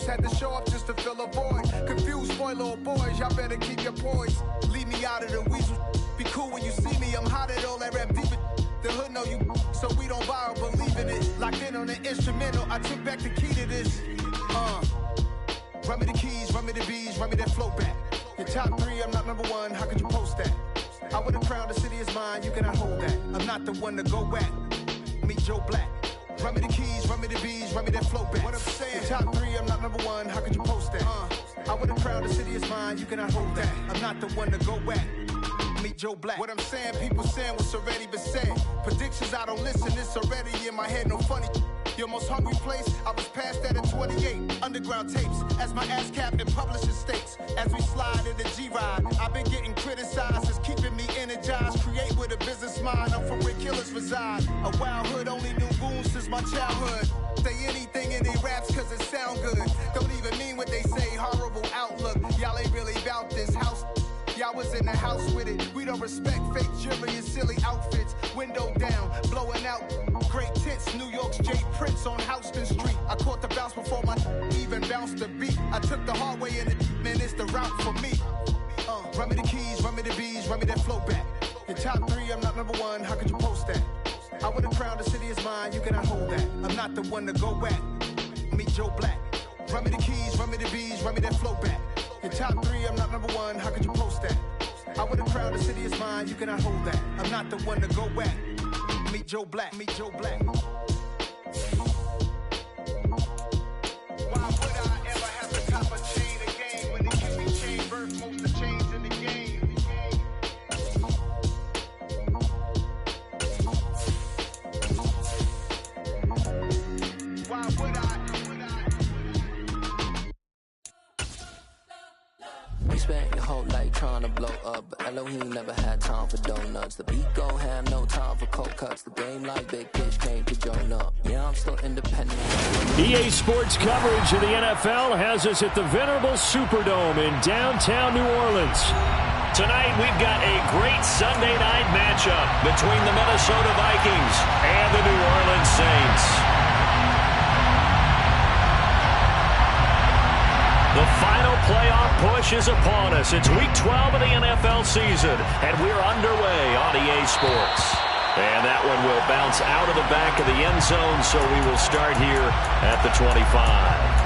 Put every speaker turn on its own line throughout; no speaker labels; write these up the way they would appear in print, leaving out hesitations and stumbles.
folks had to show up just to fill a void. Confused boy, little boys, y'all better keep your poise. Leave me out of the weasel. Be cool when you see me, I'm hot at all that rap deep. The hood know you, so we don't borrow, believe in it. Locked in on the instrumental, I took back the key to this. Run me the keys, run me the bees, run me that flow back. Your top 3, I'm not number 1, how could you post that? I would have crowned the city is mine, you cannot hold that. I'm not the one to go at. Meet Joe Black. Run me the keys, run me the bees, run me that flow back. What I'm saying, your top 3, I'm not number 1, how could you post that? I would have crowned the city is mine, you cannot hold that. I'm not the one to go at. Meet Joe Black. What I'm saying, people saying what's already been said. Predictions, I don't listen, it's already in my head, no funny. Your most hungry place, I was past that at 28. Underground tapes, as my ass cap in publishing states. As we slide in the G-Ride, I've been getting criticized, it's keeping me energized. Create with a business mind, I'm from where killers reside. A wild hood, only knew goons since my childhood. Say anything in they raps cause it sound good. Don't even mean what they say, horrible outlook. Y'all ain't really about this house. Y'all was in the house with it. We don't respect fake jewelry and silly outfits. Window down, blowing out. Great tits, New York's J. Prince on Houston Street. I caught the bounce before my even bounced the beat. I took the hard way in it, man, it's the route for me. Run me the keys, run me the bees, run me that flow back. Your top 3, I'm not number 1, how could you post that? I would have crowned the city is mine, you cannot hold that. I'm not the one to go at. Meet Joe Black. Run me the keys, run me the bees, run me that flow back. Your top 3, I'm not number 1, how could you post that? I would have crowned the city is mine, you cannot hold that. I'm not the one to go at. Meet Joe Black, meet Joe Black. Why would I ever have to cop a chain again when it can be chain birth most of the chains in the game? Why would I?
We spent your whole life trying to blow up, but Elohim never had time for donuts. The beat gon' have no time for cold cuts. The game like Big Fish came to join up. Yeah, I'm still independent.
EA Sports coverage of the NFL has us at the venerable Superdome in downtown New Orleans.
Tonight, we've got a great Sunday night matchup between the Minnesota Vikings and the New Orleans Saints. The final playoff push is upon us. It's Week 12 of the NFL season, and we're underway on EA Sports. And that one will bounce out of the back of the end zone, so we will start here at the 25.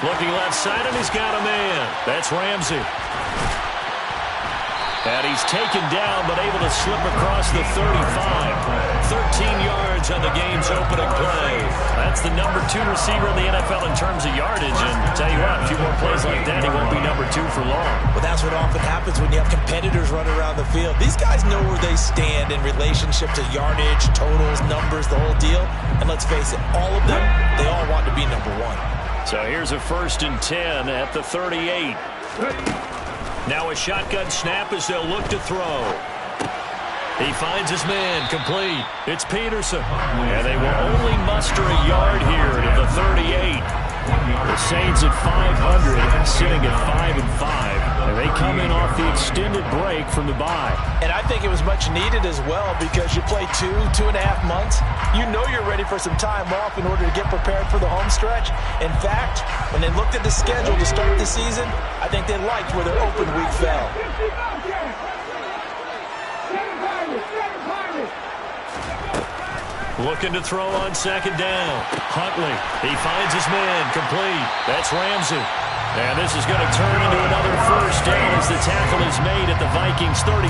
Looking left side, and he's got a man. That's Ramsey. And he's taken down, but able to slip across the 35. 13 yards on the game's opening play. That's the number 2 receiver in the NFL in terms of yardage. And tell you what, a few more plays like that, he won't be number 2 for long.
Well, that's what often happens when you have competitors running around the field. These guys know where they stand in relationship to yardage, totals, numbers, the whole deal. And let's face it, all of them, they all want to be number 1.
So here's a 1st and 10 at the 38. Now a shotgun snap as they'll look to throw. He finds his man, complete. It's Peterson. And they will only muster a yard here to the 38. The Saints at 500, sitting at 5-5. And they come in off the extended break from the bye.
And I think it was much needed as well because you play 2.5 months. You know you're ready for some time off in order to get prepared for the home stretch. In fact, when they looked at the schedule to start the season, I think they liked where their open week fell.
Looking to throw on 2nd down. Huntley, he finds his man, complete. That's Ramsey. And this is going to turn into another 1st down as the tackle is made at the Vikings 35.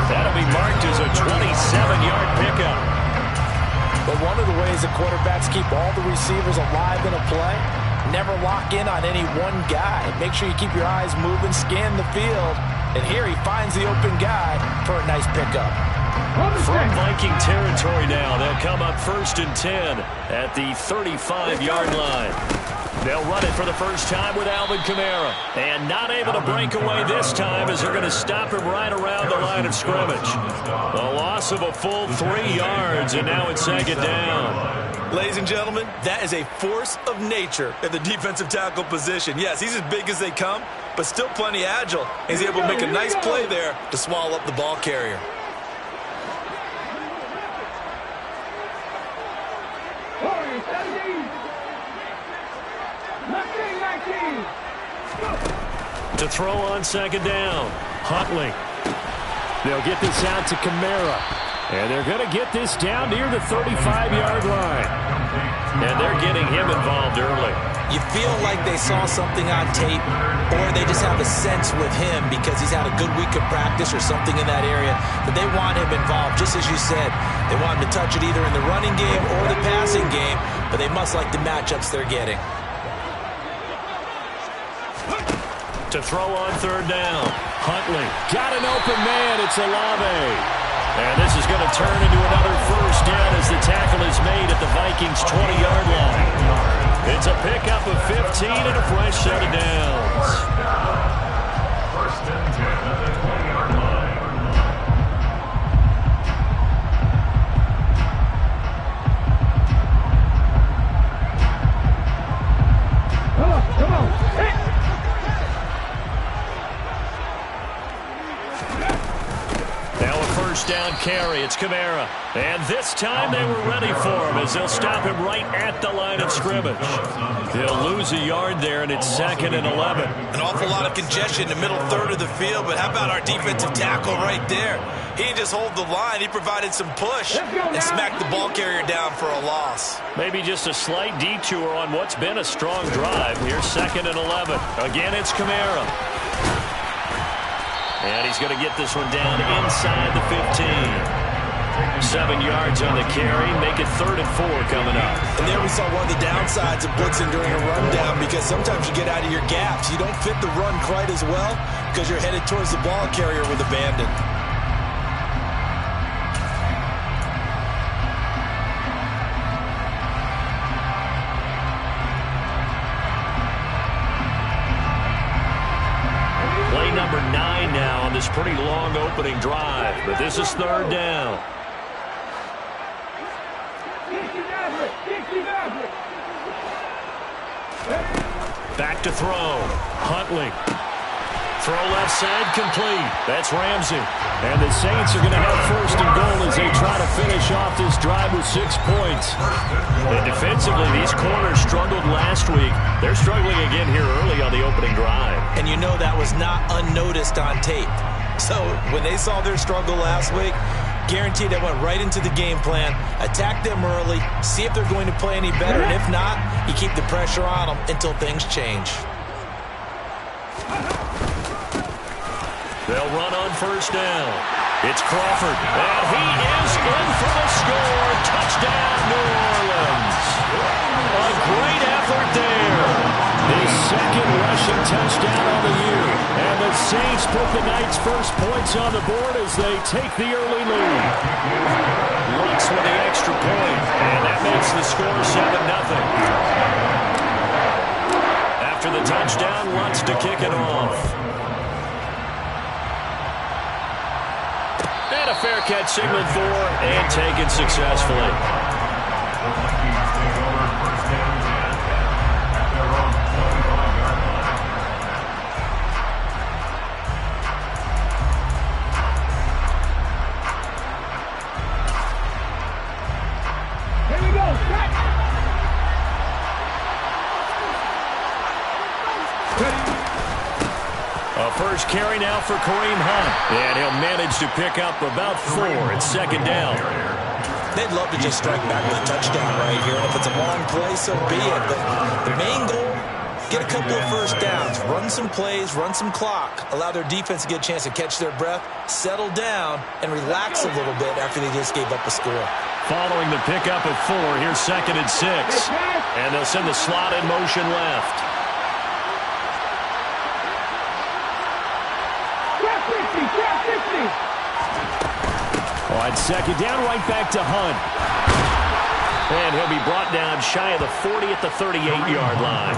That'll be marked as a 27-yard pickup.
But one of the ways that quarterbacks keep all the receivers alive in a play, never lock in on any one guy. Make sure you keep your eyes moving, scan the field. And here he finds the open guy for a nice pickup.
From Viking territory now, they'll come up 1st and 10 at the 35-yard line. They'll run it for the first time with Alvin Kamara. And not able to break away this time as they're going to stop him right around the line of scrimmage. A loss of a full 3 yards, and now it's second down.
Ladies and gentlemen, that is a force of nature in the defensive tackle position. Yes, he's as big as they come, but still plenty agile. He's able to make a nice play there to swallow up the ball carrier.
To throw on second down. Huntley. They'll get this out to Kamara. And they're going to get this down near the 35-yard line. And they're getting him involved early.
You feel like they saw something on tape, or they just have a sense with him because he's had a good week of practice or something in that area that they want him involved. Just as you said, they want him to touch it either in the running game or the passing game, but they must like the matchups they're getting.
To throw on third down. Huntley got an open man. It's Olave. And this is going to turn into another first down as the tackle is made at the Vikings' 20-yard line. It's a pickup of 15 and a fresh set of downs.
First and 10 at the 20-yard line. Come on.
Now a first down carry. It's Kamara. And this time they were ready for him as they'll stop him right at the line of scrimmage. They'll lose a yard there, and it's second and 11.
An awful lot of congestion in the middle third of the field, but how about our defensive tackle right there? He didn't just hold the line. He provided some push and smacked the ball carrier down for a loss.
Maybe just a slight detour on what's been a strong drive. Here's second and 11. Again, it's Kamara. And he's going to get this one down inside the 15. 7 yards on the carry. Make it 3rd and 4 coming up.
And there we saw one of the downsides of blitzing during a rundown, because sometimes you get out of your gaps. You don't fit the run quite as well because you're headed towards the ball carrier with abandon.
Play number 9 now on this pretty long opening drive, but this is 3rd down. Back to throw. Huntley. Throw left side, complete. That's Ramsey. And the Saints are going to have 1st and goal as they try to finish off this drive with 6 points. And defensively, these corners struggled last week. They're struggling again here early on the opening drive.
And you know that was not unnoticed on tape. So when they saw their struggle last week, guaranteed they went right into the game plan, attack them early, see if they're going to play any better, and if not, you keep the pressure on them until things change.
They'll run on 1st down. It's Crawford, and he is in for the score. Touchdown, New Orleans. A great effort there. His 2nd rushing touchdown on the year. And the Saints put the Knights' first points on the board as they take the early lead. Lutz with the extra point, and that makes the score 7-0. After the touchdown, Lutz to kick it off. And a fair catch signaled for and taken successfully. First carry now for Kareem Hunt. And he'll manage to pick up about 4. It's 2nd down.
They'd love to just strike back with a touchdown right here. And if it's a long play, so be it. But the main goal, get a couple of first downs, run some plays, run some clock, allow their defense to get a chance to catch their breath, settle down, and relax a little bit after they just gave up a score.
Following the pickup of 4, here's 2nd and 6. And they'll send the slot in motion left. On 2nd down, right back to Hunt. And he'll be brought down shy of the 40 at the 38-yard line.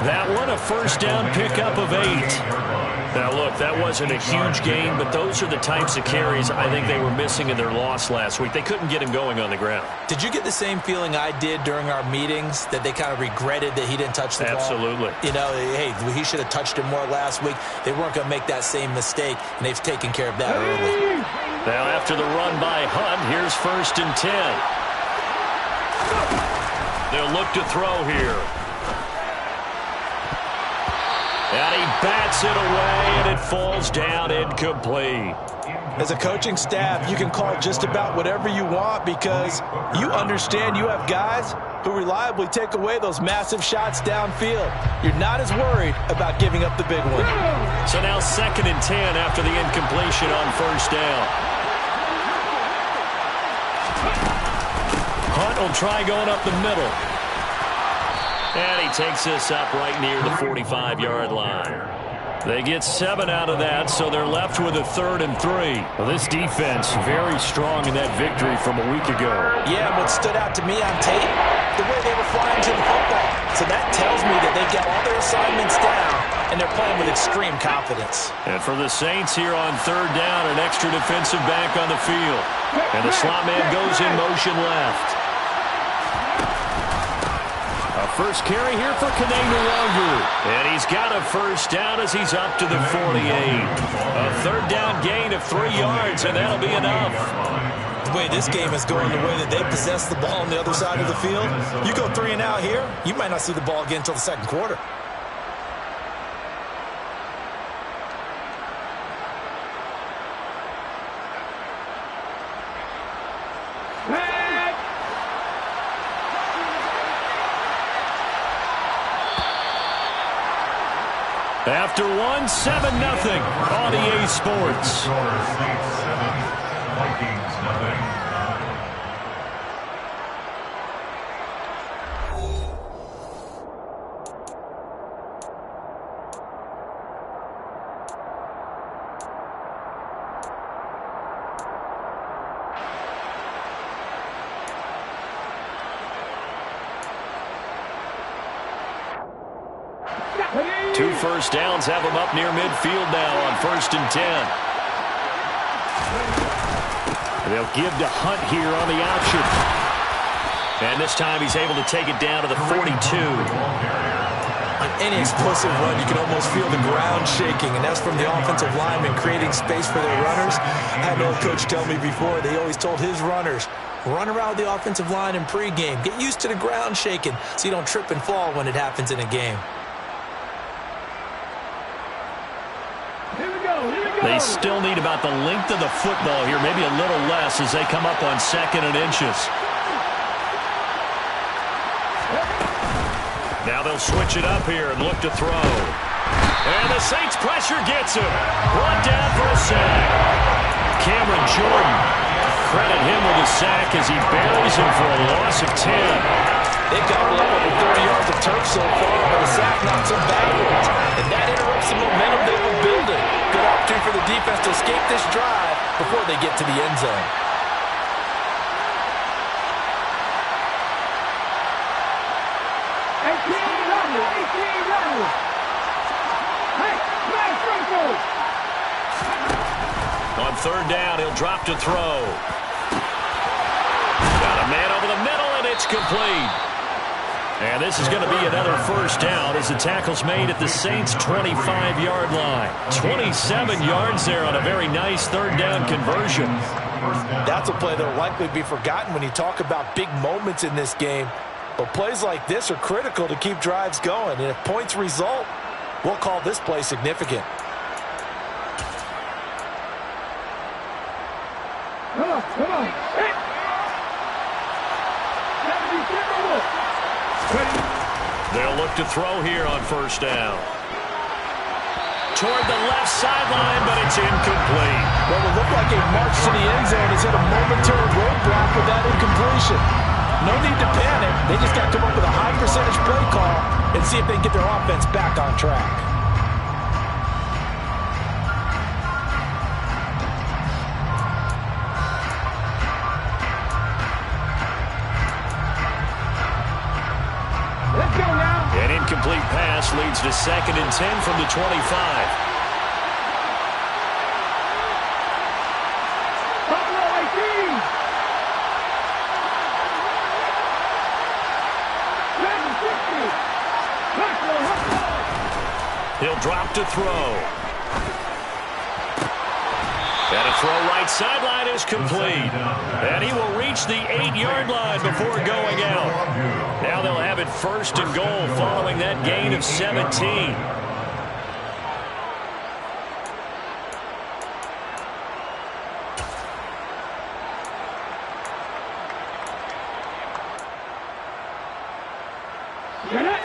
That one, a first down pickup of 8. Now, look, that wasn't a huge gain, but those are the types of carries I think they were missing in their loss last week. They couldn't get him going on the ground.
Did you get the same feeling I did during our meetings, that they kind of regretted that he didn't touch the ball?
Absolutely.
You know, hey, he should have touched it more last week. They weren't going to make that same mistake, and they've taken care of that early.
Now, after the run by Hunt, here's 1st and 10. They'll look to throw here. And he bats it away, and it falls down incomplete.
As a coaching staff, you can call just about whatever you want because you understand you have guys who reliably take away those massive shots downfield. You're not as worried about giving up the big one.
So now 2nd and 10 after the incompletion on 1st down. Hunt will try going up the middle. And he takes this up right near the 45-yard line. They get 7 out of that, so they're left with a 3rd and 3.
Well, this defense very strong in that victory from a week ago.
Yeah, what stood out to me on tape, the way they were flying to the football. So that tells me that they've got all their assignments down, and they're playing with extreme confidence.
And for the Saints here on 3rd down, an extra defensive back on the field. And the slot man goes in motion left.
First carry here for Kene Nwangwu.
And he's got a first down as he's up to the 48. A 3rd down gain of 3 yards, and that'll be enough.
The way this game is going, the way that they possess the ball on the other side of the field, you go 3 and out here, you might not see the ball again until the 2nd quarter.
After 1, 7-0 on EA Sports.
Vikings, nothing.
Two first downs have him up near midfield now on 1st and 10.
They'll give to Hunt here on the option.
And this time he's able to take it down to the 42.
On any explosive run, you can almost feel the ground shaking, and that's from the offensive linemen creating space for their runners. I had an old coach tell me before, they always told his runners, run around the offensive line in pregame. Get used to the ground shaking so you don't trip and fall when it happens in a game.
They still need about the length of the football here, maybe a little less as they come up on 2nd and inches. Now they'll switch it up here and look to throw. And the Saints pressure gets him. Brought down for a sack. Cameron Jordan, credit him with a sack as he buries him for a loss of 10.
They've gobbled up over 30 yards of turf so far, but the sack knocks them backwards. And that interrupts the momentum they were building. Good opportunity for the defense to escape this drive before they get to the end zone.
On 3rd down, he'll drop to throw. Got a man over the middle, and it's complete. And this is going to be another first down as the tackle's made at the Saints' 25-yard line. 27 yards there on a very nice 3rd down conversion.
That's a play that will likely be forgotten when you talk about big moments in this game. But plays like this are critical to keep drives going. And if points result, we'll call this play significant.
Come on. Hey.
They'll look to throw here on 1st down. Toward the left sideline, but it's incomplete.
What will look like a march to the end zone is at a momentary roadblock with that incompletion. No need to panic. They just got to come up with a high percentage play call and see if they can get their offense back on track.
to 2nd and 10 from the 25. He'll drop to throw. And a throw right sideline is complete. And he will reach the 8-yard line before going out. Now they'll have it 1st and goal following that gain of 17.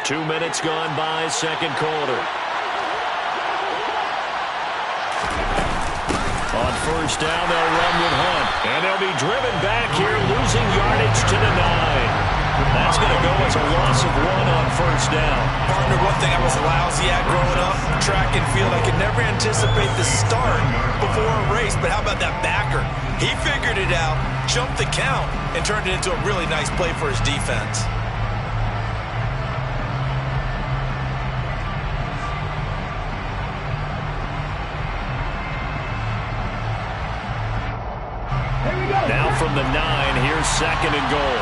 Two minutes gone by, 2nd quarter. On 1st down, they'll run with Hunt. And they'll be driven back here, losing yardage to the 9. That's going to go as a loss of 1 on 1st down.
Partner, one thing I was lousy at growing up, track and field, I could never anticipate the start before a race. But how about that backer? He figured it out, jumped the count, and turned it into a really nice play for his defense.
Now from the 9, here's 2nd and goal.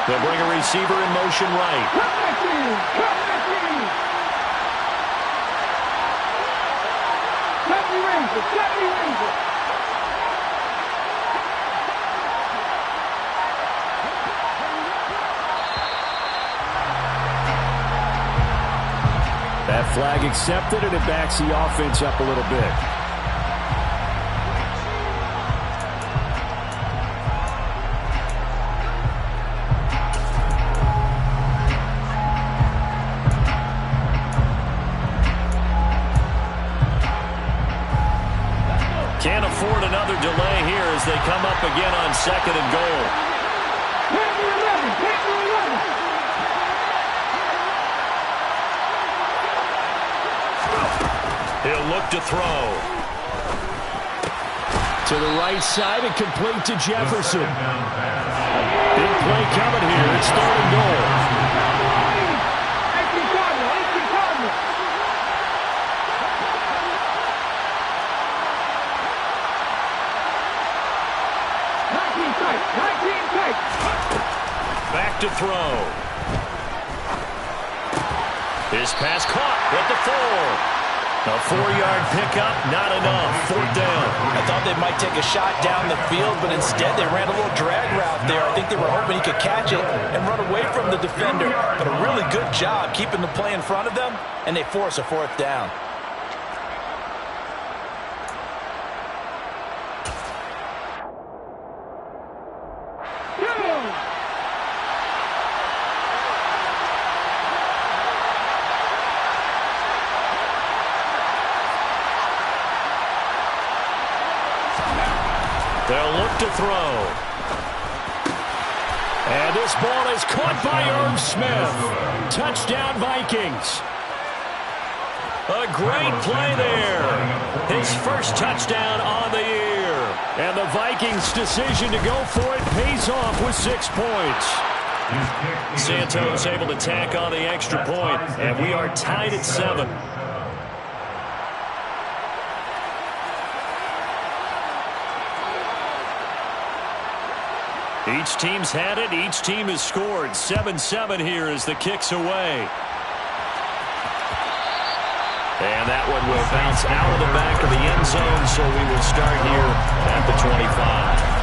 They'll bring a receiver in motion right.
That flag accepted, and it backs the offense up a little bit.
Can't afford another delay here as they come up again on 2nd and goal. He'll look to throw.
To the right side and complete to Jefferson. Big play coming here. It's 3rd and goal.
Back to throw. His pass caught at the 4. A 4-yard pickup, not enough. 4th down.
I thought they might take a shot down the field, but instead they ran a little drag route there. I think they were hoping he could catch it and run away from the defender. But a really good job keeping the play in front of them, and they force a 4th down.
They'll look to throw.
And this ball is caught by Irv Smith. Touchdown, Vikings.
A great play there. His first touchdown on the year.
And the Vikings' decision to go for it pays off with 6 points.
Santos able to tack on the extra point, and we are tied at 7. Each team's had it. Each team has scored. 7-7 here as the kick's away. And that one will bounce out of the back of the end zone, so we will start here at the 25.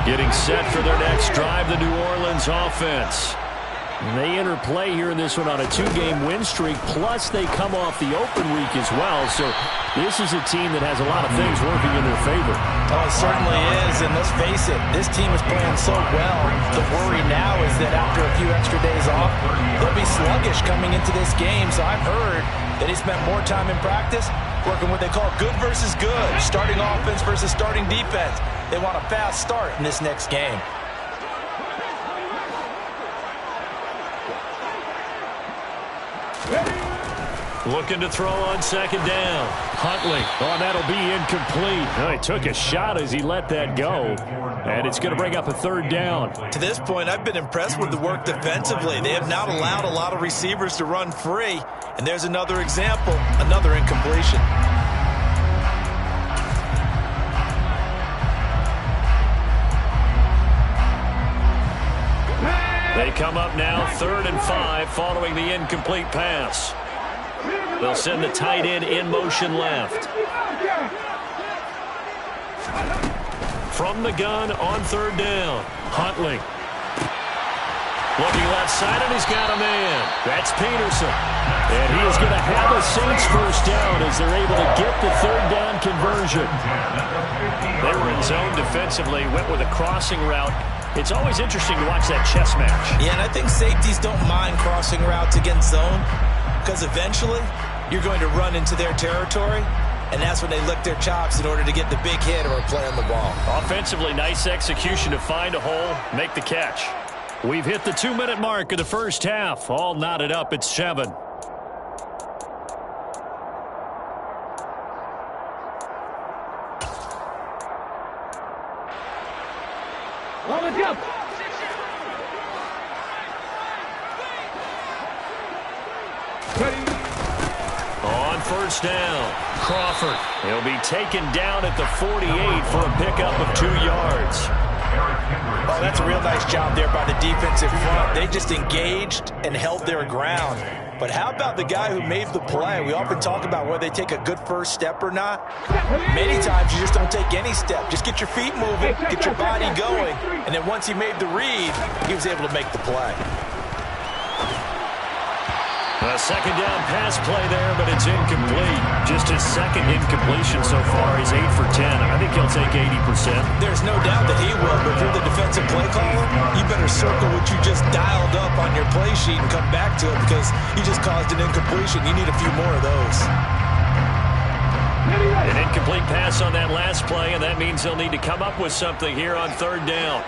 Getting set for their next drive, the New Orleans offense.
They enter play here in this one on a 2-game win streak, plus they come off the open week as well. So this is a team that has a lot of things working in their favor.
Oh, it certainly is, and let's face it, this team is playing so well. The worry now is that after a few extra days off, they'll be sluggish coming into this game. So I've heard that he spent more time in practice working what they call good versus good, starting offense versus starting defense. They want a fast start in this next game.
Looking to throw on second down.
Huntley. Oh, that'll be incomplete. Oh, he took a shot as he let that go. And it's going to bring up a third down.
To this point, I've been impressed with the work defensively. They have not allowed a lot of receivers to run free. And there's another example, another incompletion.
They come up now 3rd and 5 following the incomplete pass. They'll send the tight end in motion left. From the gun on 3rd down. Huntley. Looking left side, and he's got a man. That's Peterson.
And he is going to have a Saints first down as they're able to get the 3rd down conversion.
They were in zone defensively, went with a crossing route. It's always interesting to watch that chess match.
Yeah, and I think safeties don't mind crossing routes against zone because eventually you're going to run into their territory, and that's when they lick their chops in order to get the big hit or a play on the ball.
Offensively, nice execution to find a hole, make the catch.
We've hit the 2-minute mark of the first half. All knotted up at 7.
On the jump.
On first down, Crawford. He'll be taken down at the 48 for a pickup of 2 yards.
Oh, that's a real nice job there by the defensive front. They just engaged and held their ground. But how about the guy who made the play? We often talk about whether they take a good first step or not. Many times you just don't take any step. Just get your feet moving, get your body going, and then once he made the read, he was able to make the play.
A second down pass play there, but it's incomplete. Just his second incompletion so far. He's 8 for 10. I think he'll take 80%.
There's no doubt that he will, but if you're the defensive play caller, you better circle what you just dialed up on your play sheet and come back to it because you just caused an incompletion. You need a few more of those.
An incomplete pass on that last play, and that means they'll need to come up with something here on 3rd down.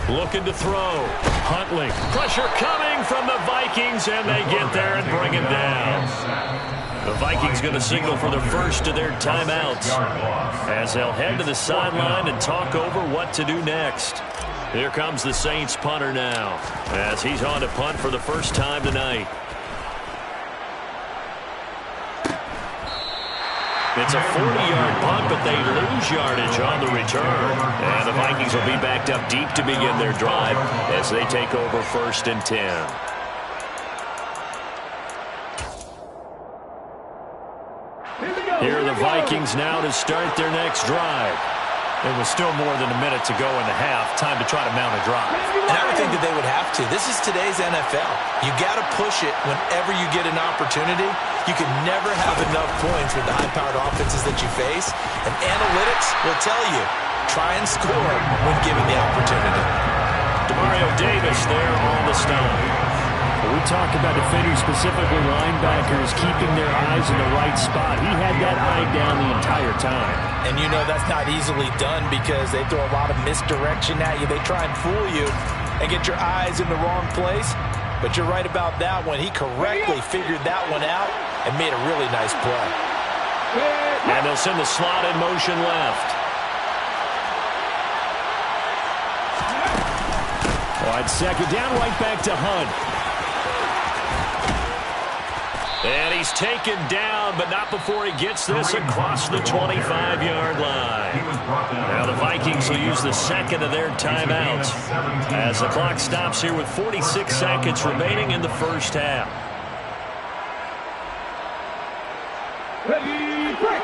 Looking to throw. Huntley. Pressure coming from the Vikings, and they get there and bring him down. The Vikings going to signal for the first of their timeouts as they'll head to the sideline and talk over what to do next. Here comes the Saints punter now as he's on to punt for the first time tonight. It's a 40-yard punt, but they lose yardage on the return. And the Vikings will be backed up deep to begin their drive as they take over 1st and 10. Here are the Vikings now to start their next drive.
There was still more than a minute to go in the half. Time to try to mount a drive.
And I would think that they would have to. This is today's NFL. You got to push it whenever you get an opportunity. You can never have enough points with the high-powered offenses that you face. And analytics will tell you, try and score when given the opportunity.
Demario Davis there on the stop.
We talk about defenders, specifically linebackers, keeping their eyes in the right spot. He had that eye down the entire time.
And you know that's not easily done because they throw a lot of misdirection at you. They try and fool you and get your eyes in the wrong place. But you're right about that one. He correctly figured that one out and made a really nice play.
And they'll send the slot in motion left.
Wide second down, right back to Hunt.
And he's taken down, but not before he gets this across the 25-yard line. Now the Vikings will use the second of their timeouts as the clock stops here with 46 seconds remaining in the first half.
Ready, break.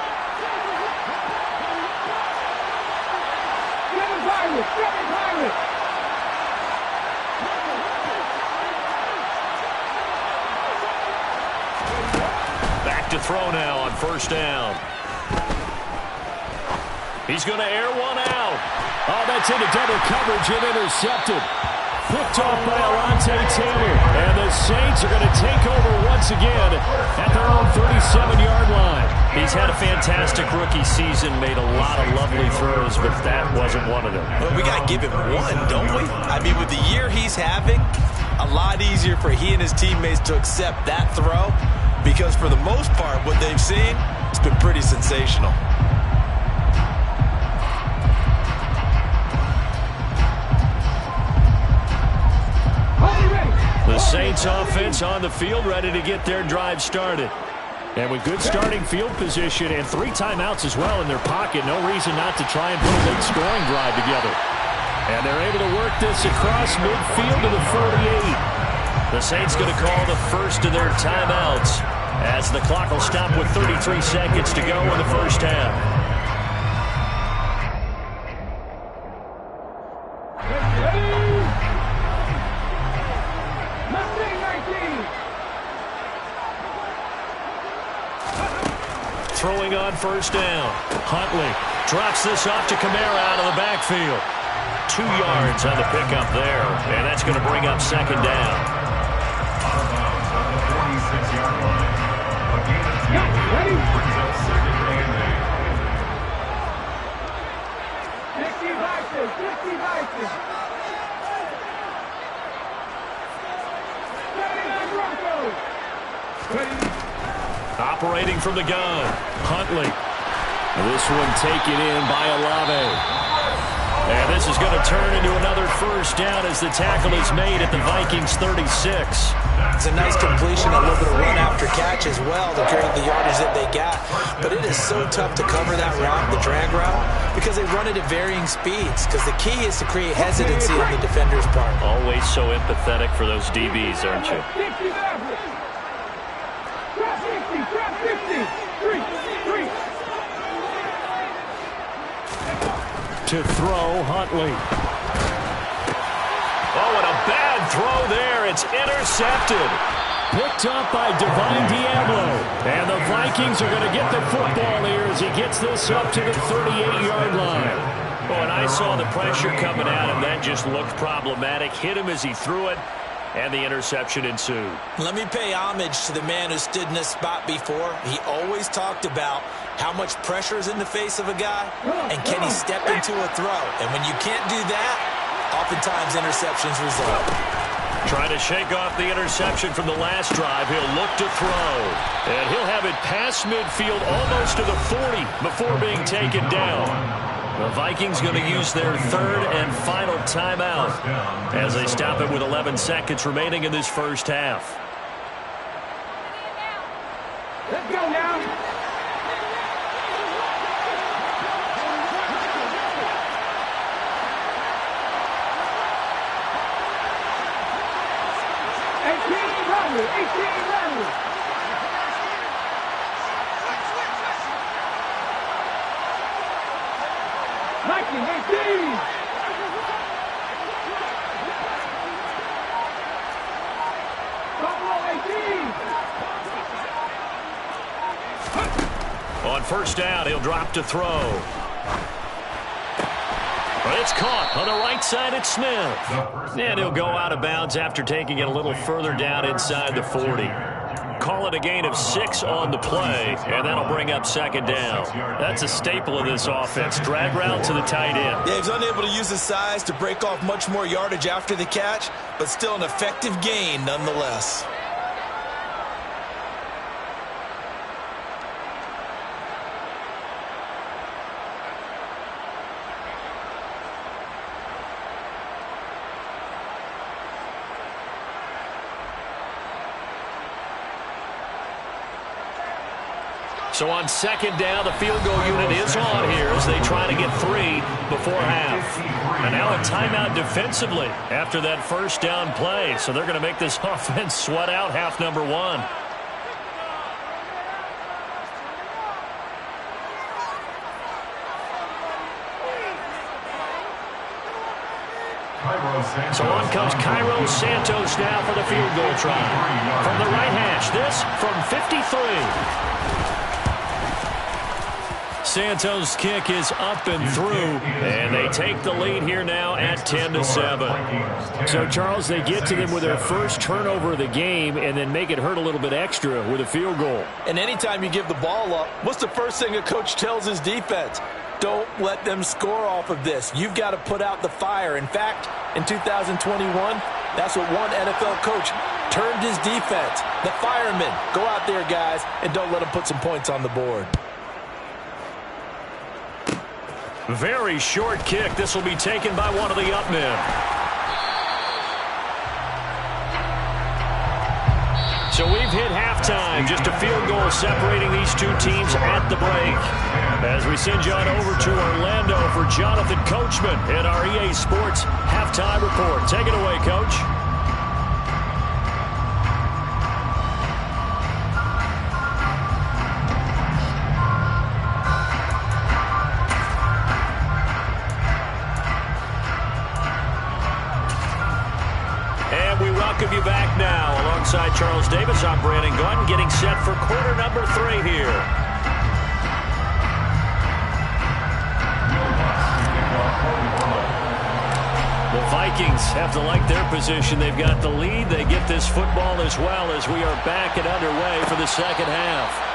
Get him, Pirate.
Back to throw now on first down. He's going to air one out.
Oh, that's into double coverage and intercepted. Picked off by Alontae Taylor. And the Saints are going to take over once again at their own 37-yard line.
He's had a fantastic rookie season, made a lot of lovely throws, but that wasn't one of them.
Well, we got to give him one, don't we? I mean, with the year he's having, a lot easier for he and his teammates to accept that throw, because for the most part, what they've seen, it's been pretty sensational.
The Saints offense on the field, ready to get their drive started. And with good starting field position and 3 timeouts as well in their pocket, no reason not to try and put a late scoring drive together. And they're able to work this across midfield to the 48.
The Saints going to call the first of their timeouts as the clock will stop with 33 seconds to go in the first half. Throwing on first down. Huntley drops this off to Kamara out of the backfield. 2 yards on the pickup there, and that's going to bring up second down. Operating from the gun, Huntley.
This one taken in by Olave.
And this is going to turn into another first down as the tackle is made at the Vikings 36.
It's a nice completion, a little bit of run after catch as well to create the yardage that they got. But it is so tough to cover that route, the drag route, because they run it at varying speeds. Because the key is to create hesitancy on the defender's part.
Always so empathetic for those DBs, aren't you?
To throw, Huntley.
Oh, and a bad throw there. It's intercepted.
Picked up by Divine Diablo. And the Vikings are going to get the football here as he gets this up to the 38-yard line.
Oh, and I saw the pressure coming at him. That just looked problematic. Hit him as he threw it, and the interception ensued.
Let me pay homage to the man who stood in this spot before. He always talked about how much pressure is in the face of a guy, and can he step into a throw? And when you can't do that, oftentimes interceptions result.
Trying to shake off the interception from the last drive. He'll look to throw. And he'll have it past midfield almost to the 40 before being taken down. The Vikings going to use their third and final timeout as they stop it with 11 seconds remaining in this first half.
Let's go now.
On first down, he'll drop to throw. It's caught on the right side at Smith. And he'll go out of bounds after taking it a little further down inside the 40. Call it a gain of 6 on the play, and that'll bring up second down. That's a staple of this offense. Drag route to the tight end.
Yeah, he's unable to use his size to break off much more yardage after the catch, but still an effective gain nonetheless.
So on second down, the field goal unit is on here as they try to get 3 before half. And now a timeout defensively after that first down play. So they're going to make this offense sweat out half number 1. So on comes Cairo Santos now for the field goal try. From the right hash, this from 53. Santos' kick is up and through, and they take the lead here now at 10-7.
So, Charles, they get to them with their first turnover of the game and then make it hurt a little bit extra with a field goal.
And anytime you give the ball up, what's the first thing a coach tells his defense? Don't let them score off of this. You've got to put out the fire. In fact, in 2021, that's what one NFL coach turned his defense. The firemen. Go out there, guys, and don't let them put some points on the board.
Very short kick. This will be taken by one of the up men. So we've hit halftime. Just a field goal separating these two teams at the break. As we send you on over to Orlando for Jonathan Coachman in our EA Sports Halftime Report. Take it away, Coach. Welcome you back now. Alongside Charles Davis, I'm Brandon Gordon, getting set for quarter number 3 here. The Vikings have to like their position. They've got the lead. They get this football as well as we are back and underway for the second half.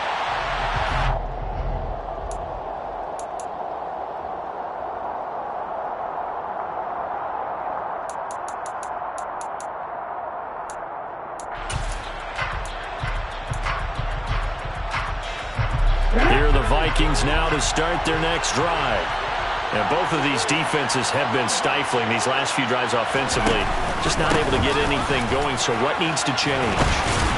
Vikings now to start their next drive. And both of these defenses have been stifling these last few drives offensively. Just not able to get anything going, so what needs to change?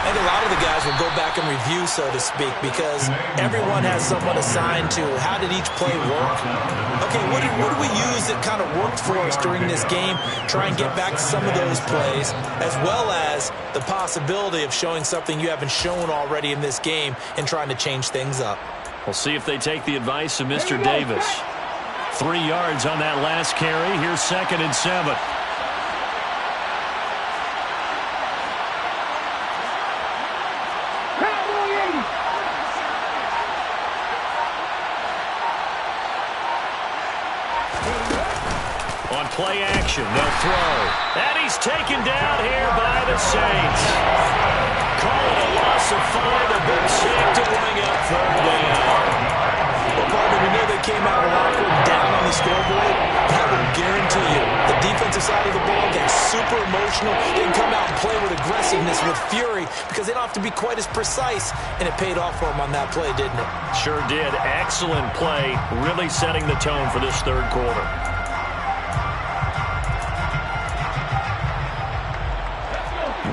And a lot of the guys will go back and review, so to speak, because everyone has someone assigned to how did each play work. Okay, what do we use that kind of worked for us during this game? Try and get back to some of those plays, as well as the possibility of showing something you haven't shown already in this game and trying to change things up.
We'll see if they take the advice of Mr. Davis. 3 yards on that last carry. Here's 2nd and 7. On play action, they'll throw. And he's taken down here by the Saints. Call it a loss of 5. A big sack to bring up 3rd down.
Well, partner, we know they came out awkward down on the scoreboard. I will guarantee you, the defensive side of the ball gets super emotional. They can come out and play with aggressiveness, with fury, because they don't have to be quite as precise. And it paid off for them on that play, didn't it?
Sure did. Excellent play, really setting the tone for this 3rd quarter.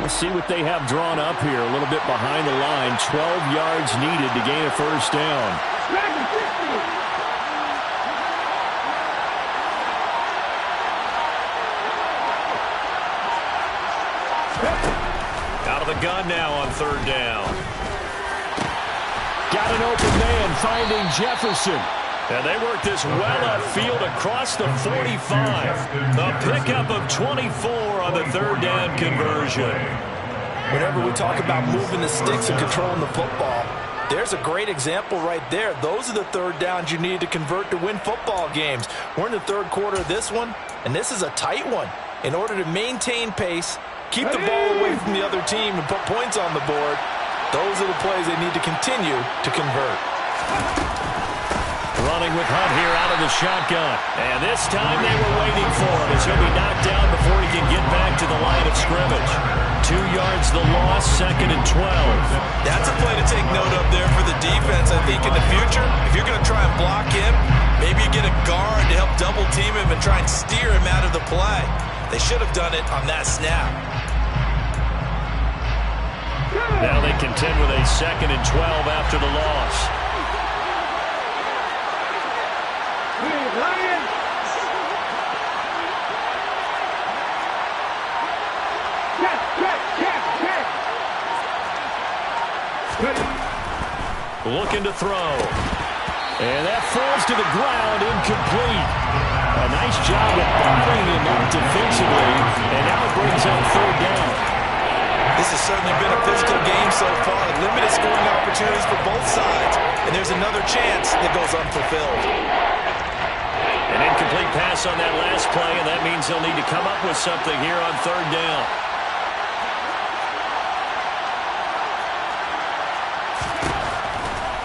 We'll see what they have drawn up here. A little bit behind the line. 12 yards needed to gain a 1st down.
Out of the gun now on 3rd down.
Got an open man finding Jefferson.
And they work this well upfield across the 45. A pickup of 24 on the 3rd down conversion.
Whenever we talk about moving the sticks and controlling the football, there's a great example right there. Those are the 3rd downs you need to convert to win football games. We're in the 3rd quarter of this one, and this is a tight one. In order to maintain pace, keep the ball away from the other team, and put points on the board, those are the plays they need to continue to convert.
Running with Hunt here out of the shotgun. And this time they were waiting for him as he'll be knocked down before he can get back to the line of scrimmage. 2 yards the loss, 2nd and 12.
That's a play to take note of there for the defense. I think in the future, if you're going to try and block him, maybe you get a guard to help double team him and try and steer him out of the play. They should have done it on that snap.
Now they contend with a 2nd and 12 after the loss. Looking to throw. And that falls to the ground, incomplete. A nice job of bothering him up defensively, and now it brings up 3rd down.
This has certainly been a physical game so far. Limited scoring opportunities. opportunities for both sides, and there's another chance that goes unfulfilled.
An incomplete pass on that last play, and that means they'll need to come up with something here on third down.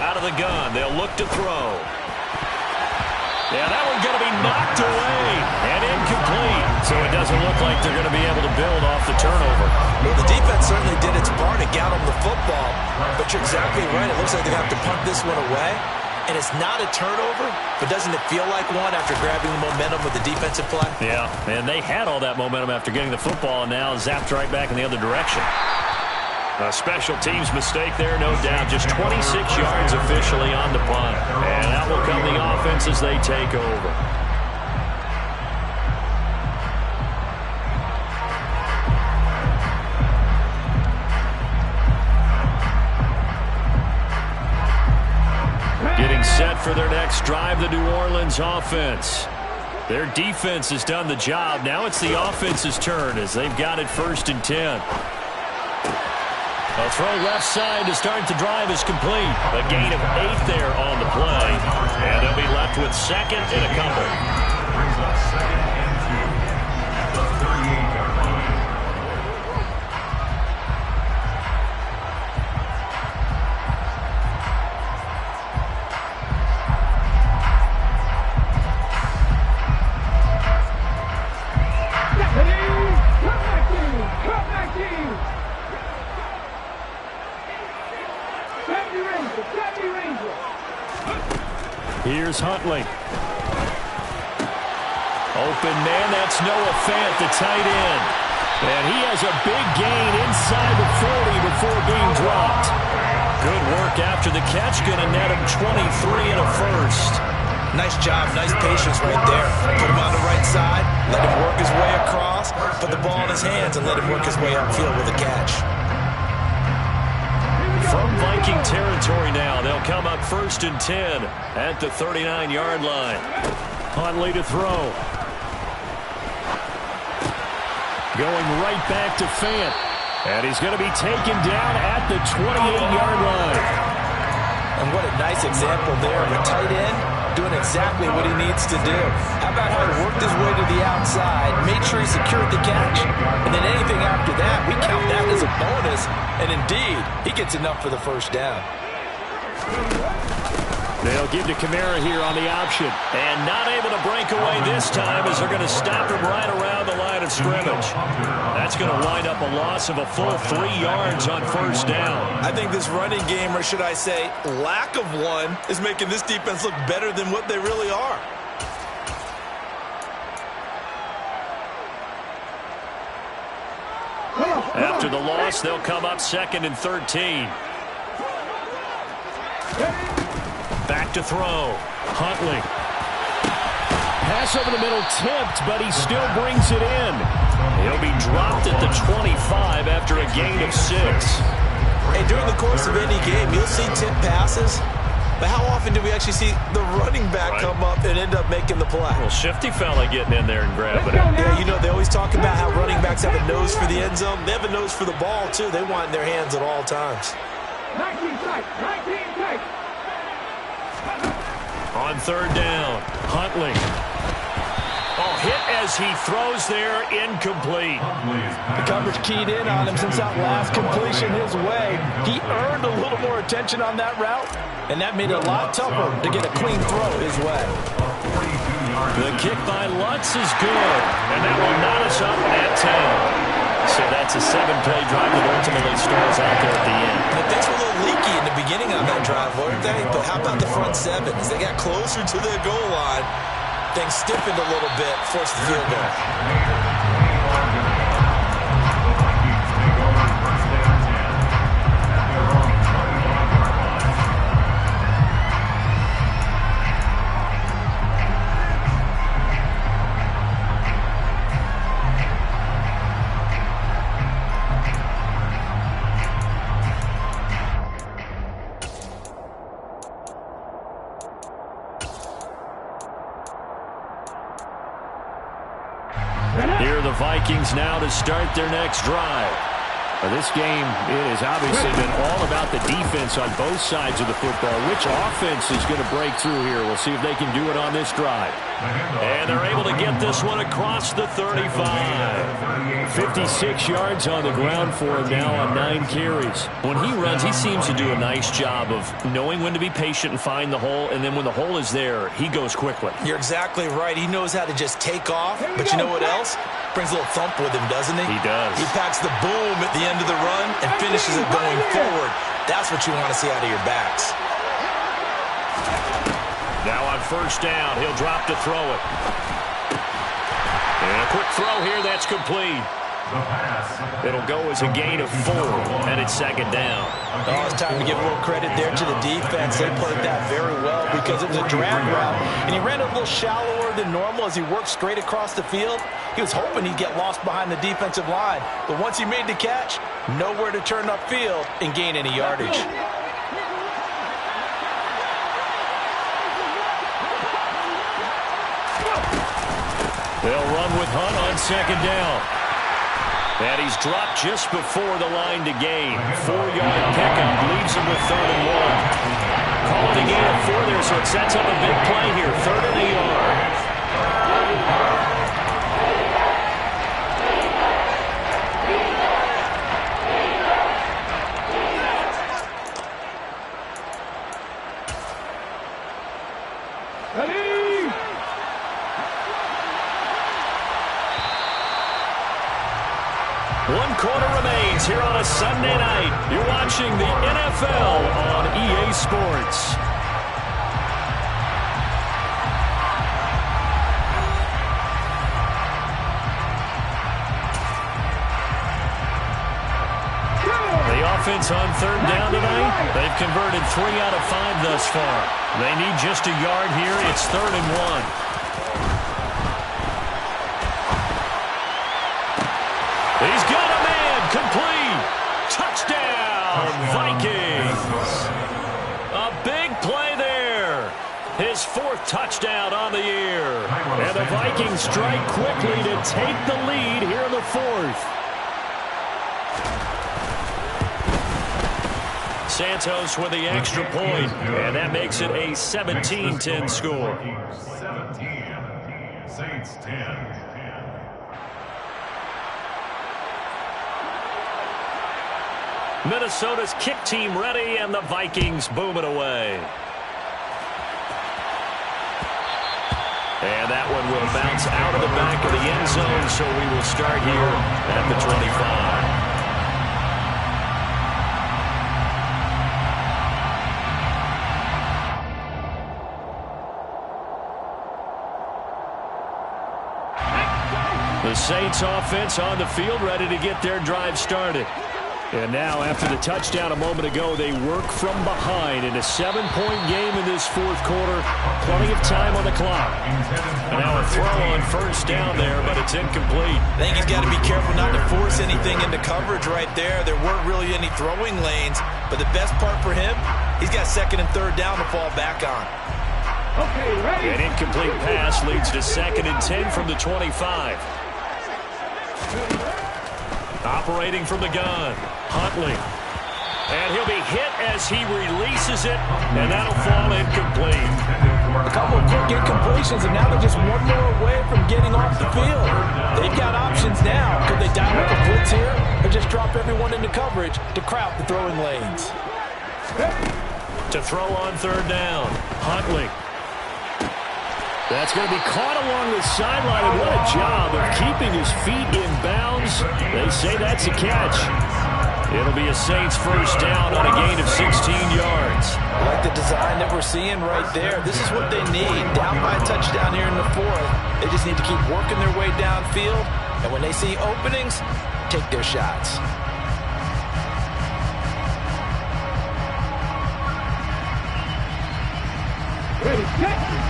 Out of the gun, they'll look to throw. Yeah, that one's going to be knocked away and incomplete. So it doesn't look like they're going to be able to build off the turnover.
Well, the defense certainly did its part to get them the football, but you're exactly right. It looks like they have to punt this one away. And it's not a turnover, but doesn't it feel like one after grabbing the momentum with the defensive play?
Yeah, and they had all that momentum after getting the football, and now zapped right back in the other direction. A special teams mistake there, no doubt. Just 26 yards officially on the punt. And that will come the offense as they take over. Getting set for their next drive, the New Orleans offense. Their defense has done the job. Now it's the offense's turn as they've got it 1st and 10. A throw left side to start the drive is complete. A gain of 8 there on the play. And they'll be left with 2nd and a couple.
Brings up 2nd and 2 at the 38-yard line.
Here's Huntley. Open man, that's Noah Fant, the tight end. And he has a big gain inside the 40 before being dropped. Good work after the catch, going to net him 23 and a first.
Nice job, nice patience right there. Put him on the right side, let him work his way across, put the ball in his hands, and let him work his way upfield with a catch.
From Viking territory now, they'll come up 1st and 10 at the 39-yard line.
Huntley to throw. Going right back to Fant. And he's going to be taken down at the 28-yard line.
And what a nice example there of a tight end doing exactly what he needs to do. How about how he worked his way to the outside, made sure he secured the catch, and then anything after that, we count that as a bonus. And indeed, he gets enough for the first down.
They'll give to Kamara here on the option.
And not able to break away this time as they're going to stop him right around the line of scrimmage. That's going to wind up a loss of a full 3 yards on 1st down.
I think this running game, or should I say lack of one, is making this defense look better than what they really are.
After the loss, they'll come up 2nd and 13.
Back to throw. Huntley. Pass over the middle tipped, but he still brings it in.
He'll be dropped at the 25 after a gain of 6.
Hey, during the course of any game, you'll see tip passes, but how often do we actually see the running back come up and end up making the play?
Well, shifty fella getting in there and grabbing it.
Yeah, you know, they always talk about how running backs have a nose for the end zone. They have a nose for the ball, too. They want it in their hands at all times.
19 tight, 19 tight.
On 3rd down, Huntley. Oh, hit as he throws there, incomplete.
The coverage keyed in on him since that last completion his way. He earned a little more attention on that route, and that made it a lot tougher to get a clean throw his way.
The kick by Lutz is good, and that will knot us up at 10. So that's a 7-play drive that ultimately stalls out there at the end.
And things were a little leaky in the beginning on that drive, weren't they? But how about the front 7? As they got closer to the goal line, things stiffened a little bit, forced the field goal.
Here are the Vikings now to start their next drive. This game, it has obviously been all about the defense on both sides of the football. Which offense is going to break through here? We'll see if they can do it on this drive.
And they're able to get this one across the 35.
56 yards on the ground for him now on 9 carries.
When he runs, he seems to do a nice job of knowing when to be patient and find the hole, and then when the hole is there, he goes quickly.
You're exactly right. He knows how to just take off, but you know what else? Brings a little thump with him, doesn't he?
He does.
He packs the boom at the end of the run and finishes it going forward. That's what you want to see out of your backs.
Now on first down, he'll drop to throw it. And a quick throw here, that's complete. It'll go as a gain of 4, and it's second down.
Oh, it's time to give a little credit there to the defense. They played that very well because it was a drag route, and he ran a little shallower than normal as he worked straight across the field. He was hoping he'd get lost behind the defensive line, but once he made the catch, nowhere to turn upfield and gain any yardage.
They'll run with Hunt on second down. And he's dropped just before the line to gain. 4-yard pickup leaves him with 3rd and 1. Calling a gain of 4 there, so it sets up a big play here. 3rd and a yard.
One quarter remains here on a Sunday night. You're watching the NFL on EA Sports. The offense on 3rd down tonight, they've converted 3 out of 5 thus far. They need just a yard here. It's 3rd and 1. He's got a man, complete. Touchdown, Vikings. A big play there. His 4th touchdown on the year. And the Vikings strike quickly to take the lead here in the 4th. Santos with the extra point, and that makes it a 17-10 score.
17, Saints 10.
Minnesota's kick team ready, and the Vikings boom it away. And that one will bounce out of the back of the end zone, so we will start here at the 25. The Saints offense on the field, ready to get their drive started. And now, after the touchdown a moment ago, they work from behind in a 7-point game in this 4th quarter. Plenty of time on the clock. And now a throw on first down there, but it's incomplete.
I think he's got to be careful not to force anything into coverage right there. There weren't really any throwing lanes, but the best part for him, he's got 2nd and 3rd down to fall back on.
Okay, ready.
An incomplete pass leads to 2nd and 10 from the 25. Operating from the gun, Huntley. And he'll be hit as he releases it, and that'll fall incomplete.
A couple of quick incompletions, and now they're just one more away from getting off the field. They've got options now. Could they dial up a blitz here, or just drop everyone into coverage to crowd the throwing lanes?
To throw on 3rd down, Huntley.
That's going to be caught along the sideline, and what a job of keeping his feet in bounds. They say that's a catch.
It'll be a Saints first down on a gain of 16 yards.
I like the design that we're seeing right there. This is what they need. Down by a touchdown here in the 4th. They just need to keep working their way downfield, and when they see openings, take their shots.
Ready, set.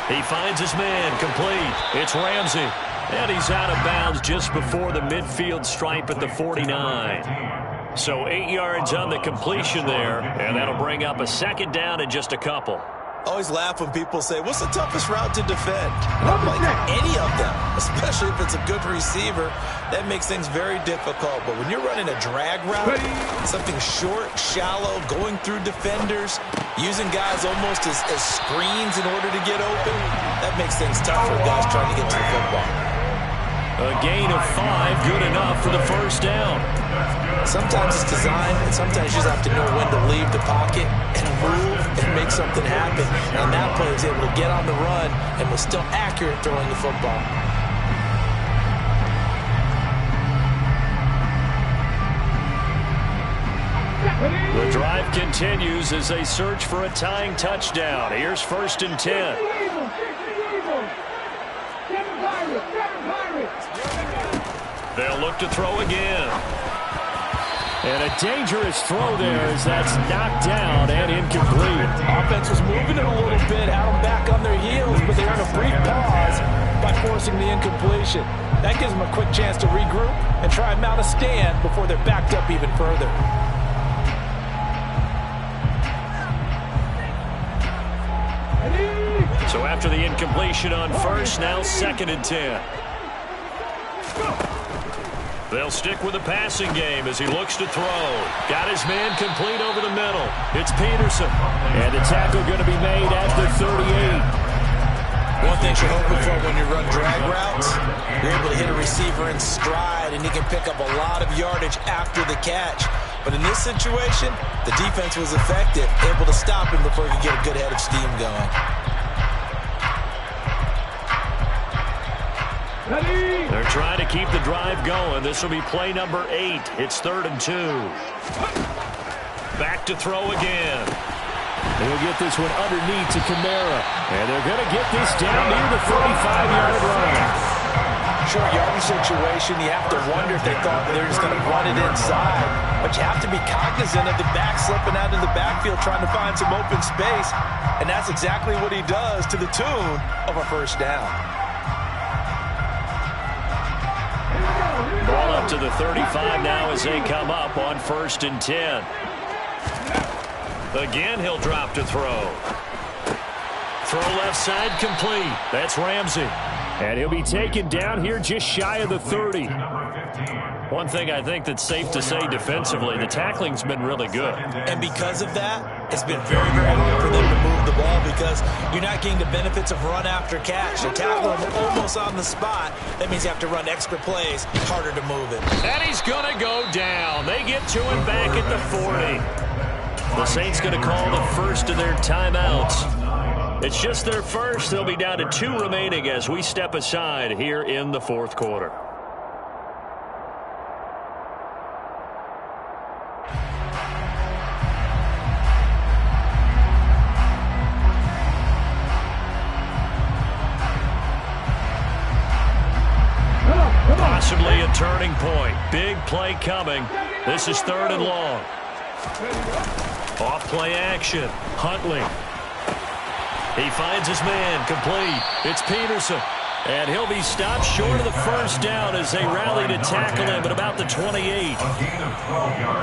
He finds his man, complete. It's Ramsey. And he's out of bounds just before the midfield stripe at the 49. So 8 yards on the completion there, and that'll bring up a second down in just a couple.
Always laugh when people say, what's the toughest route to defend? And I'm like, any of them, especially if it's a good receiver. That makes things very difficult. But when you're running a drag route, something short, shallow, going through defenders, using guys almost as screens in order to get open, that makes things tough for guys trying to get to the football.
A gain of 5, good enough for the first down.
Sometimes it's designed, and sometimes you just have to know when to leave the pocket and move and make something happen. And on that play, he was able to get on the run and was still accurate throwing the football.
The drive continues as they search for a tying touchdown. Here's 1st and 10. They'll look to throw again.
And a dangerous throw there as that's knocked down and incomplete.
Offense was moving it a little bit, had them back on their heels, but they earned a brief pause by forcing the incompletion. That gives them a quick chance to regroup and try and mount a stand before they're backed up even further.
So after the incompletion on first, now 2nd and 10. They'll stick with the passing game as he looks to throw. Got his man complete over the middle. It's Peterson.
And the tackle going to be made at the 38.
One thing you're hoping for when you run drag routes, you're able to hit a receiver in stride, and he can pick up a lot of yardage after the catch. But in this situation, the defense was effective, able to stop him before he could get a good head of steam going.
They're trying to keep the drive going. This will be play number 8. It's 3rd and 2. Back to throw again.
They'll get this one underneath to Kamara. And they're going to get this down near the 45-yard line.
Short yardage situation, you have to wonder if they thought they were just going to run it inside. But you have to be cognizant of the back slipping out in the backfield trying to find some open space. And that's exactly what he does to the tune of a first down.
Ball up to the 35 now as they come up on 1st and 10. Again, he'll drop to throw. Throw left side complete. That's Ramsey.
And he'll be taken down here just shy of the 30.
One thing I think that's safe to say defensively, the tackling's been really good.
And because of that, it's been very, very hard for them to move the ball because you're not getting the benefits of run after catch. They're tackling them almost on the spot. That means you have to run extra plays, harder to move it.
And he's going to go down. They get to him back at the 40. The Saints going to call the first of their timeouts. It's just their first. They'll be down to 2 remaining as we step aside here in the 4th quarter. Possibly a turning point. Big play coming. This is 3rd and long. Off play action. Huntley. He finds his man complete. It's Peterson. And he'll be stopped short of the first down as they rally to tackle him at about the 28.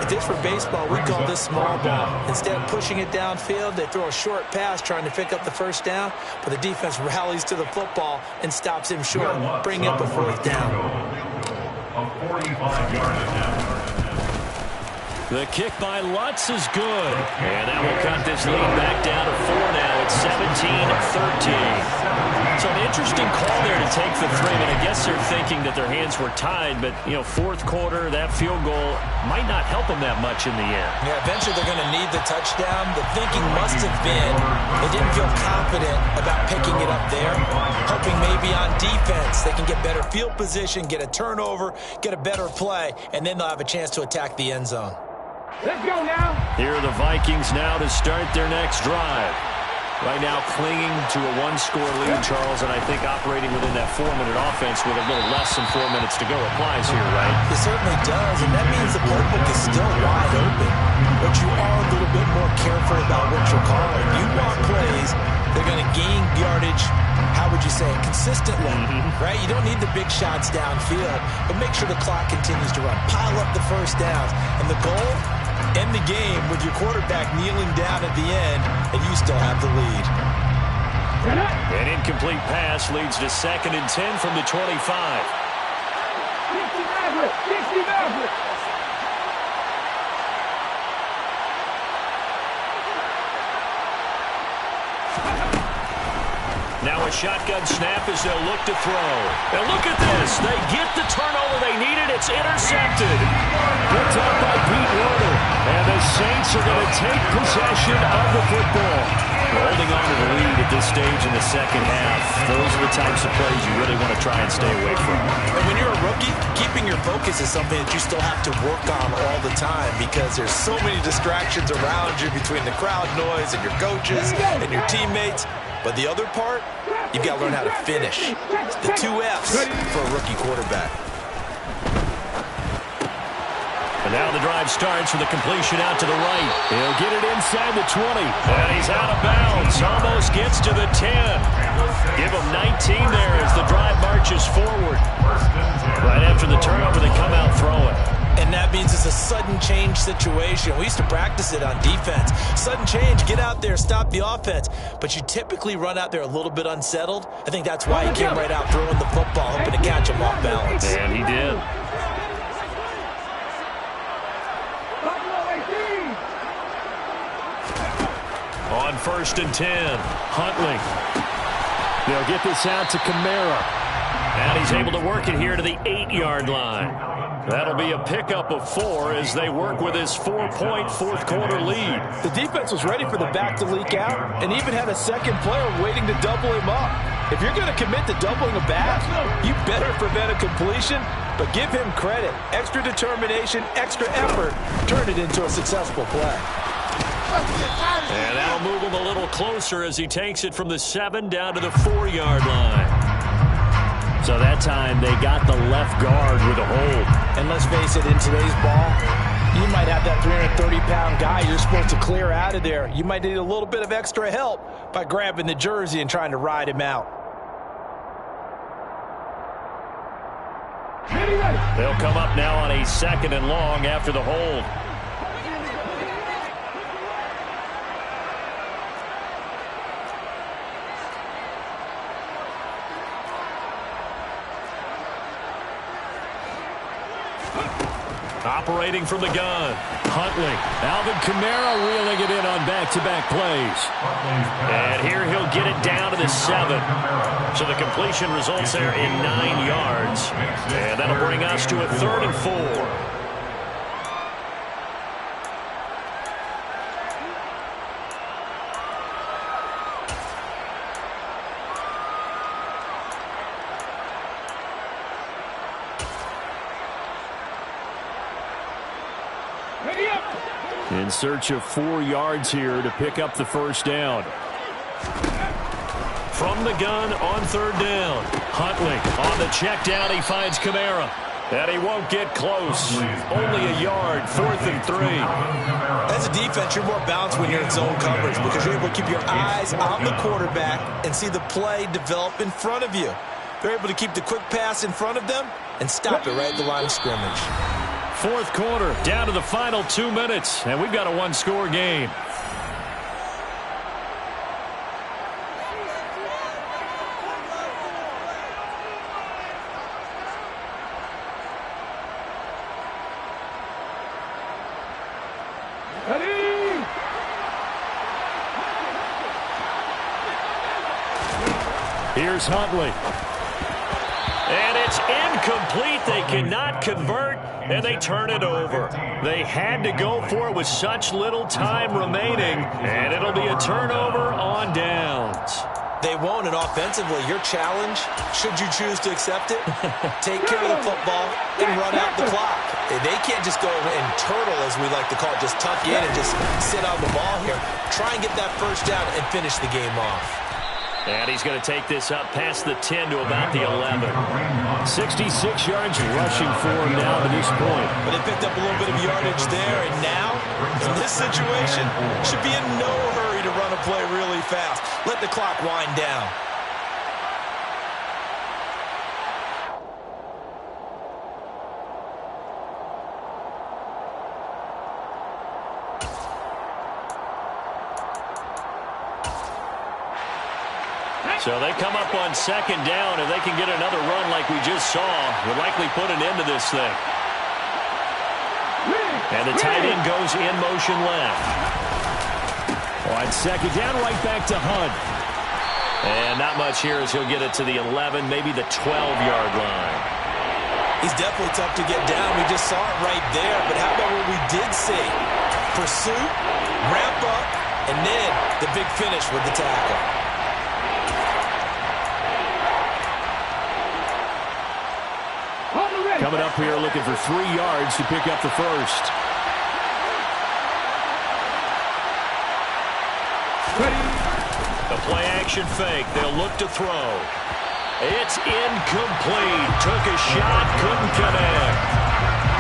If this were baseball, we call this small ball. Instead of pushing it downfield, they throw a short pass trying to pick up the first down, but the defense rallies to the football and stops him short, bringing up a 4th down.
A 45-yard attempt.
The kick by Lutz is good. And that will cut this lead back down to 4 now. It's 17-13. So an interesting call there to take the 3. But I guess they're thinking that their hands were tied. But, you know, 4th quarter, that field goal might not help them that much in the end.
Yeah, eventually they're going to need the touchdown. The thinking must have been they didn't feel confident about picking it up there, hoping maybe on defense they can get better field position, get a turnover, get a better play, and then they'll have a chance to attack the end zone.
Let's go now.
Here are the Vikings now to start their next drive.
Right now clinging to a one-score lead, Charles, and I think operating within that 4-minute offense with a little less than 4 minutes to go applies here, right?
It certainly does, and that means the playbook is still wide open. But you are a little bit more careful about what you're calling. You want plays that are going to gain yardage, how would you say it, consistently, right? You don't need the big shots downfield, but make sure the clock continues to run. Pile up the first downs, and the goal, end the game with your quarterback kneeling down at the end, and you still have the lead.
An incomplete pass leads to 2nd and 10 from the 25.
60.
Now a shotgun snap as they'll look to throw. And look at this. They get the turnover they needed. It's intercepted. Picked up by Pete Werner. And the Saints are going to take possession of the football. Holding on to the lead at this stage in the second half. Those are the types of plays you really want to try and stay away from.
And when you're a rookie, keeping your focus is something that you still have to work on all the time because there's so many distractions around you between the crowd noise and your coaches and your teammates. But the other part, you've got to learn how to finish. It's the 2 F's for a rookie quarterback.
And now the drive starts with a completion out to the right. He'll get it inside the 20. And he's out of bounds. Almost gets to the 10. Give him 19 there as the drive marches forward. Right after the turnover, they come out throwing.
And that means it's a sudden change situation. We used to practice it on defense. Sudden change, get out there, stop the offense. But you typically run out there a little bit unsettled. I think that's why he came right out throwing the football, hoping to catch him off balance.
And he did. On 1st and 10, Huntley. They'll get this out to Kamara. And he's able to work it here to the 8-yard line. That'll be a pickup of 4 as they work with his 4-point fourth-quarter lead.
The defense was ready for the back to leak out and even had a second player waiting to double him up. If you're going to commit to doubling a back, you better prevent a completion, but give him credit. Extra determination, extra effort, turn it into a successful play.
And that'll move him a little closer as he takes it from the 7 down to the 4-yard line. So that time they got the left guard with a hold.
And let's face it, in today's ball, you might have that 330-pound guy you're supposed to clear out of there. You might need a little bit of extra help by grabbing the jersey and trying to ride him out.
They'll come up now on a 2nd and long after the hold. Operating from the gun, Huntley. Alvin Kamara reeling it in on back-to-back plays. And here he'll get it down to the 7. So the completion results there in 9 yards. And that'll bring us to a 3rd and 4. In search of 4 yards here to pick up the first down. From the gun on 3rd down. Huntley on the check down. He finds Kamara. And he won't get close. Only a yard. 4th and 3.
As a defense, you're more balanced when you're in zone coverage because you're able to keep your eyes on the quarterback and see the play develop in front of you. They're able to keep the quick pass in front of them and stop it right at the line of scrimmage.
4th quarter, down to the final 2 minutes, and we've got a 1-score game. Here's Huntley. And it's incomplete. They cannot convert, and they turn it over. They had to go for it with such little time remaining, and it'll be a turnover on downs.
They won't, and offensively, your challenge, should you choose to accept it, take care of the football and run out the clock. They can't just go and turtle, as we like to call it, just tuck in and just sit on the ball here. Try and get that first down and finish the game off.
And he's going to take this up past the 10 to about the 11.
66 yards rushing for him now to this point.
But they picked up a little bit of yardage there, and now, in this situation, should be in no hurry to run a play really fast. Let the clock wind down.
So they come up on second down, and they can get another run like we just saw. Would likely put an end to this thing. And the tight end goes in motion left.
On second down, right back to Hunt.
And not much here as he'll get it to the 11, maybe the 12-yard line.
He's definitely tough to get down. We just saw it right there. But how about what we did see? Pursuit, wrap up, and then the big finish with the tackle.
Coming up here looking for 3 yards to pick up the first.
The play action fake. They'll look to throw. It's incomplete. Took a shot, couldn't connect.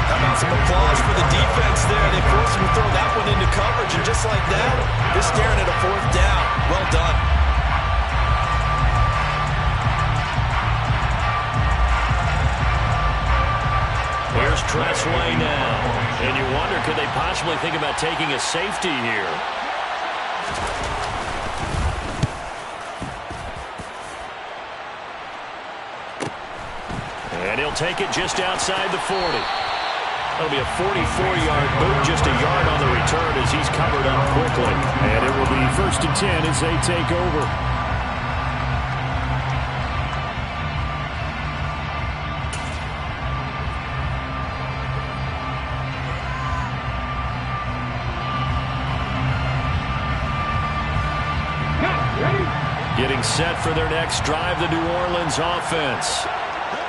How about some applause for the defense there? They forced him to throw that one into coverage, and just like that, they're staring at a fourth down. Well done.
Here's Tressway now. And you wonder, could they possibly think about taking a safety here? And he'll take it just outside the 40. That'll be a 44-yard boot, just a yard on the return as he's covered up quickly.
And it will be 1st and 10 as they take over.
Getting set for their next drive, the New Orleans offense.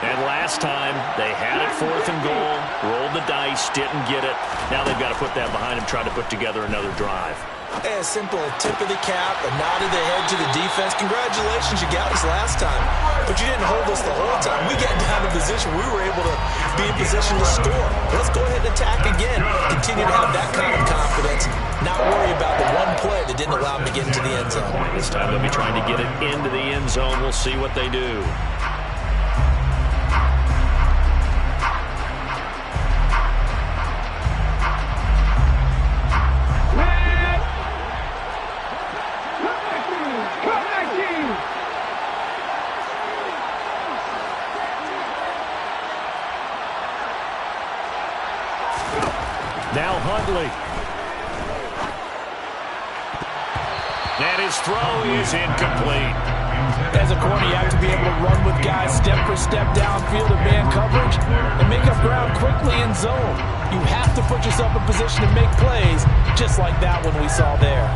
And last time, they had it 4th and goal, rolled the dice, didn't get it. Now they've got to put that behind them, try to put together another drive.
A simple tip of the cap, a nod of the head to the defense. Congratulations, you got us last time. But you didn't hold us the whole time. We got down in position. We were able to be in position to score. Let's go ahead and attack again. Continue to have that kind of confidence. Not worry about the one play that didn't allow them to get into the end zone.
This time they'll be trying to get it into the end zone. We'll see what they do.
Now Huntley.
And his throw is incomplete.
As a corner, you have to be able to run with guys step for step downfield in man coverage and make up ground quickly in zone. You have to put yourself in position to make plays, just like that one we saw there.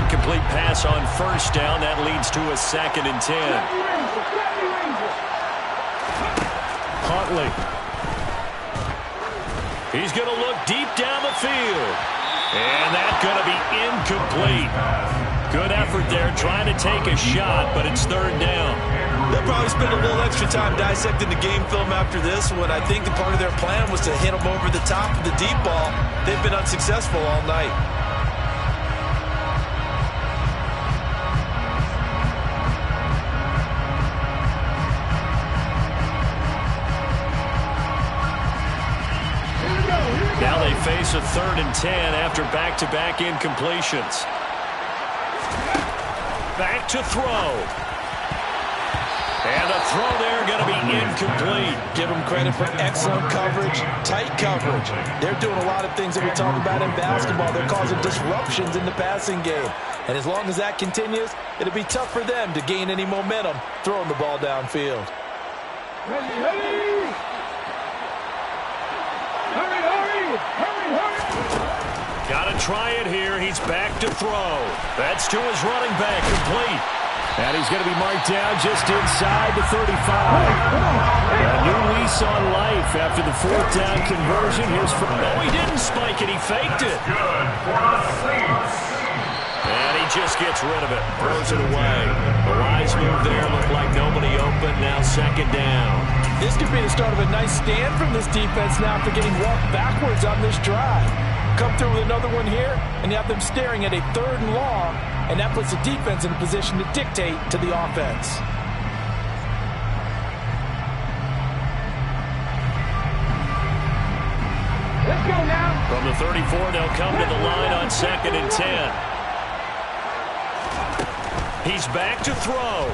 Incomplete pass on 1st down. That leads to a 2nd and 10.
Huntley.
He's going to look deep down the field. And that's going to be incomplete. Good effort there trying to take a shot, but it's 3rd down.
They'll probably spend a little extra time dissecting the game film after this one. I think part of their plan was to hit them over the top of the deep ball. They've been unsuccessful all night.
Now they face a 3rd and 10 after back-to-back incompletions. Back to throw. And a throw there going to be incomplete.
Give them credit for excellent coverage, tight coverage. They're doing a lot of things that we talk about in basketball. They're causing disruptions in the passing game. And as long as that continues, it'll be tough for them to gain any momentum throwing the ball downfield.
Ready, ready! Hurry, hurry! Hurry, hurry!
Got to try it here. He's back to throw. That's to his running back, complete. And he's going to be marked down just inside the 35. A new lease on life after the fourth down conversion. Here's from... Oh, he didn't spike it. He faked it.
Good for a six.
And he just gets rid of it. Throws it away. A wise move there. Looked like nobody open. Now second down.
This could be the start of a nice stand from this defense now after getting walked backwards on this drive. Come through with another one here, and you have them staring at a 3rd and long, and that puts the defense in a position to dictate to the offense.
Let's go now.
From the 34, they'll come to the line on 2nd and 10. He's back to throw.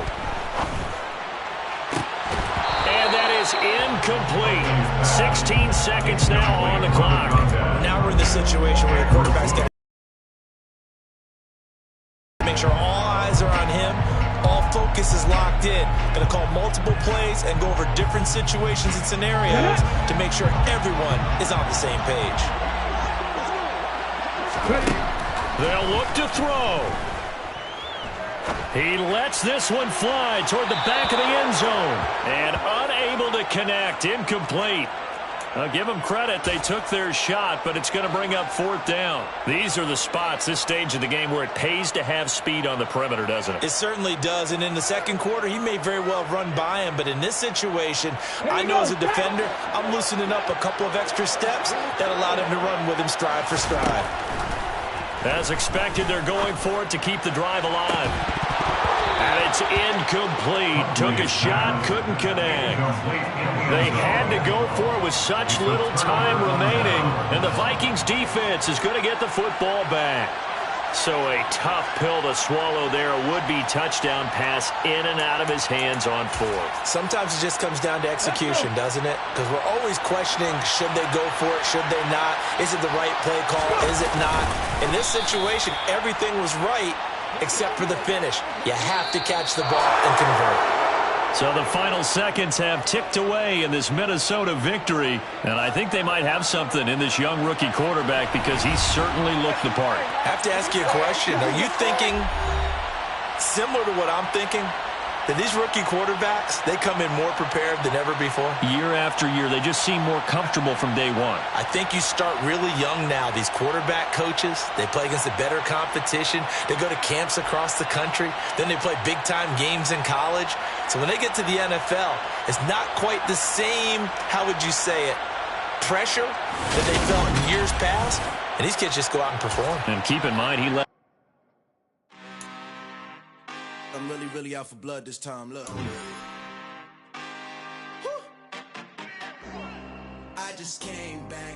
And that is incomplete. 16 seconds now on the clock.
Now we're in the situation where the quarterback's got to make sure all eyes are on him. All focus is locked in. Going to call multiple plays and go over different situations and scenarios to make sure everyone is on the same page.
They'll look to throw. He lets this one fly toward the back of the end zone. And unable to connect. Incomplete. I'll give them credit. They took their shot, but it's going to bring up 4th down. These are the spots, this stage of the game, where it pays to have speed on the perimeter, doesn't it?
It certainly does, and in the second quarter, he may very well run by him, but in this situation, I know as a defender, I'm loosening up a couple of extra steps that allowed him to run with him stride for stride.
As expected, they're going for it to keep the drive alive. And it's incomplete. Took a shot, couldn't connect. They had to go for it with such little time remaining, and the Vikings defense is going to get the football back. So a tough pill to swallow there. A would-be touchdown pass in and out of his hands on 4th.
Sometimes it just comes down to execution, doesn't it? Because we're always questioning, should they go for it, should they not? Is it the right play call, is it not? In this situation, everything was right except for the finish. You have to catch the ball and convert.
So the final seconds have ticked away in this Minnesota victory, and I think they might have something in this young rookie quarterback because he certainly looked the part.
I have to ask you a question. Are you thinking similar to what I'm thinking? That these rookie quarterbacks, they come in more prepared than ever before?
Year after year, they just seem more comfortable from day one.
I think you start really young now. These quarterback coaches, they play against a better competition. They go to camps across the country. Then they play big-time games in college. So when they get to the NFL, it's not quite the same, how would you say it, pressure that they felt in years past. And these kids just go out and perform.
And keep in mind, he left.
I'm really out for blood this time, look. I just came back.